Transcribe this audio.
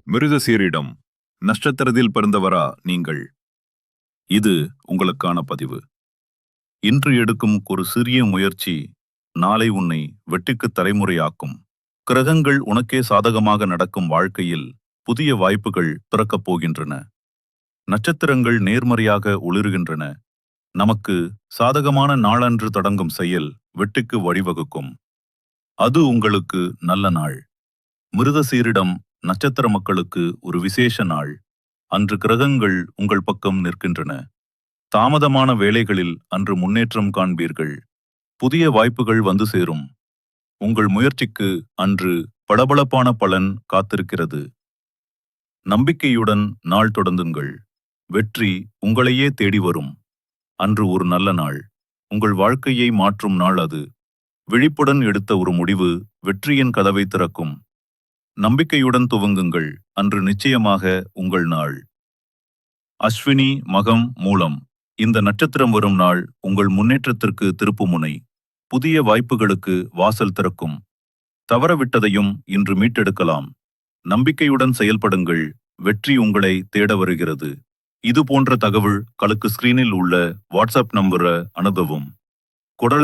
மிருகசீரிடம் நட்சத்திரத்தில் பிறந்தவரா நீங்கள்? இது உங்களுக்கான பதிவு. இன்று எடுக்கும் ஒரு சிறிய முயற்சி நாளை உன்னை வெற்றிக்கு தலைமுறையாக்கும். கிரகங்கள் உனக்கே சாதகமாக நடக்கும் வாழ்க்கையில் புதிய வாய்ப்புகள் பிறக்கப் போகின்றன. நட்சத்திரங்கள் நேர்மறையாக ஒளிருகின்றன. நமக்கு சாதகமான நாளன்று தொடங்கும் செயல் வெற்றிக்கு வழிவகுக்கும். அது உங்களுக்கு நல்ல நாள். மிருகசீரிடம் நட்சத்திர மக்களுக்கு ஒரு விசேஷ நாள். அன்று கிரகங்கள் உங்கள் பக்கம் நிற்கின்றன. தாமதமான வேலைகளில் அன்று முன்னேற்றம் காண்பீர்கள். புதிய வாய்ப்புகள் வந்து சேரும். உங்கள் முயற்சிக்கு அன்று பளபளப்பான பலன் காத்திருக்கிறது. நம்பிக்கையுடன் நாள் தொடங்குங்கள். வெற்றி உங்களையே தேடி வரும். அன்று ஒரு நல்ல நாள். உங்கள் வாழ்க்கையை மாற்றும் நாள் அது. விழிப்புடன் எடுத்த ஒரு முடிவு வெற்றியின் கதவை திறக்கும். நம்பிக்கையுடன் துவங்குங்கள். அன்று நிச்சயமாக உங்கள் நாள். அஸ்வினி, மகம், மூலம் இந்த நட்சத்திரம் வரும் நாள் உங்கள் முன்னேற்றத்திற்கு திருப்புமுனை. புதிய வாய்ப்புகளுக்கு வாசல் திறக்கும். தவறவிட்டதையும் இன்று மீட்டெடுக்கலாம். நம்பிக்கையுடன் செயல்படுங்கள். வெற்றி உங்களை தேட வருகிறது. இது போன்ற தகவல் களுக்கு ஸ்கிரீனில் உள்ள வாட்ஸ்அப் நம்பரை அனுப்பவும். குடல்